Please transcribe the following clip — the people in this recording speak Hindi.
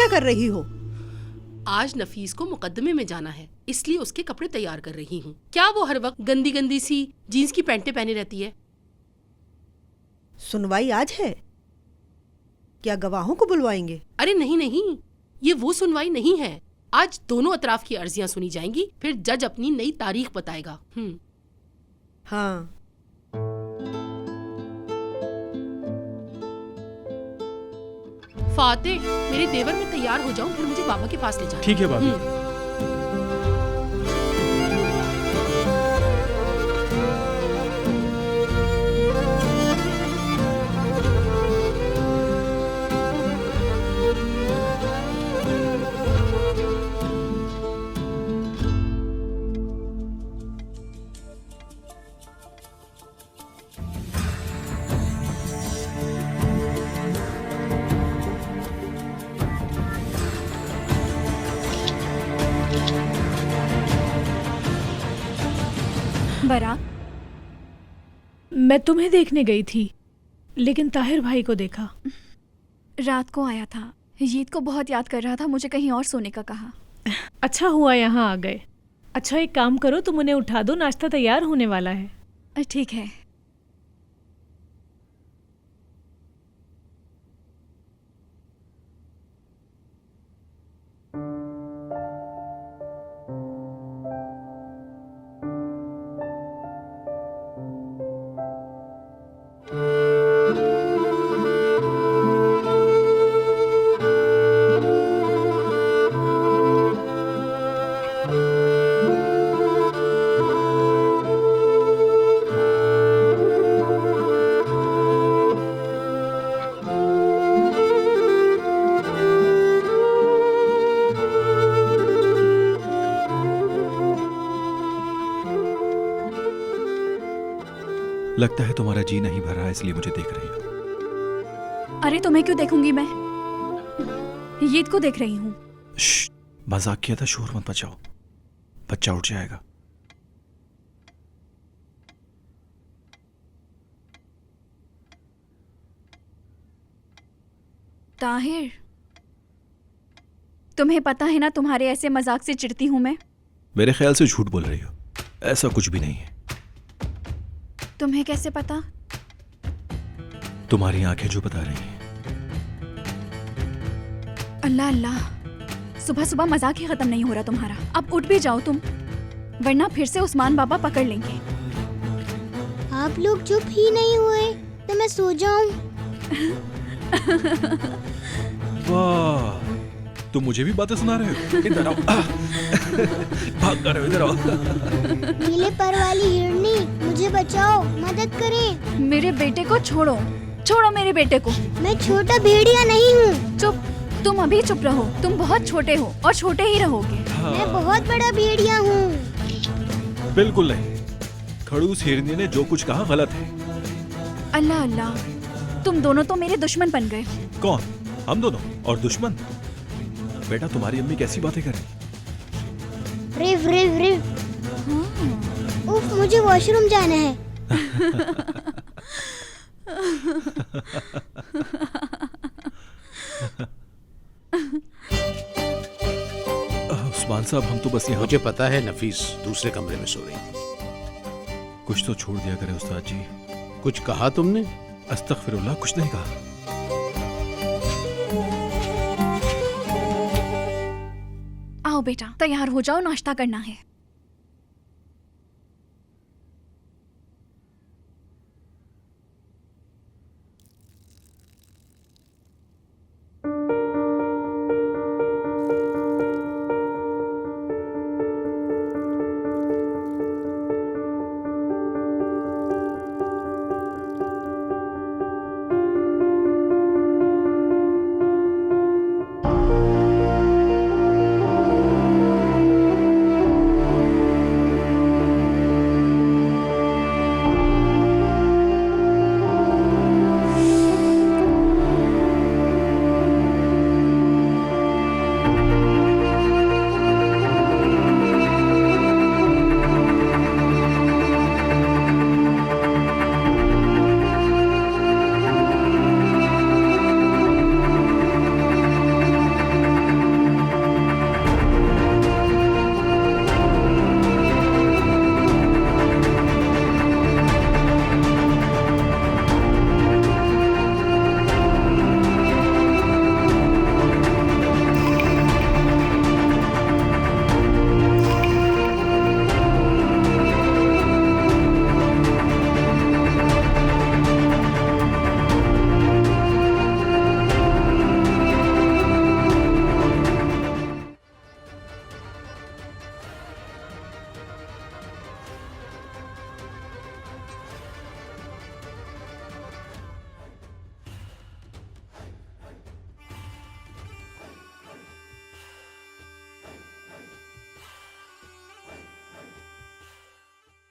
क्या कर रही हो? आज नफीस को मुकदमे में जाना है, इसलिए उसके कपड़े तैयार कर रही हूँ। क्या वो हर वक्त गंदी गंदी सी जीन्स की पैंटें पहने रहती है? सुनवाई आज है? क्या गवाहों को बुलवाएंगे? अरे नहीं नहीं, ये वो सुनवाई नहीं है। आज दोनों अतराफ की अर्जियां सुनी जाएंगी, फिर जज अपनी नई तारीख बताएगा। हाँ। फातेह, मेरे देवर में तैयार हो जाऊं, फिर मुझे बाबा के पास ले जाना। ठीक है भाभी। बराक, मैं तुम्हें देखने गई थी, लेकिन ताहिर भाई को देखा। रात को आया था, ईद को बहुत याद कर रहा था, मुझे कहीं और सोने का कहा। अच्छा हुआ यहाँ आ गए। अच्छा एक काम करो, तुम उन्हें उठा दो, नाश्ता तैयार होने वाला है। ठीक है। लगता है तुम्हारा जी नहीं भर रहा, इसलिए मुझे देख रही हो। अरे तुम्हें क्यों देखूंगी मैं? ईद को देख रही हूँ। मजाक किया था, शोर मत मचाओ, बच्चा उठ जाएगा। ताहिर, तुम्हें पता है ना तुम्हारे ऐसे मजाक से चिढ़ती हूँ मैं। मेरे ख्याल से झूठ बोल रही हो, ऐसा कुछ भी नहीं है। तुम्हें कैसे पता? तुम्हारी आंखें जो बता रही हैं। अल्लाह अल्लाह, सुबह सुबह मजाक ही खत्म नहीं हो रहा तुम्हारा। अब उठ भी जाओ तुम, वरना फिर से उस्मान बाबा पकड़ लेंगे। आप लोग चुप ही नहीं हुए तो मैं सो जाऊं। वाह, तुम मुझे भी बातें सुना रहे हो? इधर आओ। भाग कर रहे हो, इधर आओ। नीले पर वाली हिरनी, मुझे बचाओ, मदद करें। मेरे बेटे को छोड़ो, छोड़ो मेरे बेटे को। मैं छोटा भेड़िया नहीं हूँ। चुप, तुम अभी चुप रहो। तुम बहुत छोटे हो और छोटे ही रहोगे। हाँ। मैं बहुत बड़ा भेड़िया हूँ। बिल्कुल नहीं, खड़ूस हिरनी ने जो कुछ कहा गलत है। अल्लाह अल्लाह, तुम दोनों तो मेरे दुश्मन बन गए। कौन? हम दोनों और दुश्मन? बेटा तुम्हारी अम्मी कैसी बातें कर रही? रिव रिव रिव। उफ, मुझे वॉशरूम जाना है। उस्मान साहब, हम तो बस यहाँ। मुझे पता है नफीस दूसरे कमरे में सो रही थी। कुछ तो छोड़ दिया करे उस्ताद जी। कुछ कहा तुमने? अस्तगफिरुल्लाह, कुछ नहीं कहा। आओ बेटा, तैयार हो जाओ, नाश्ता करना है।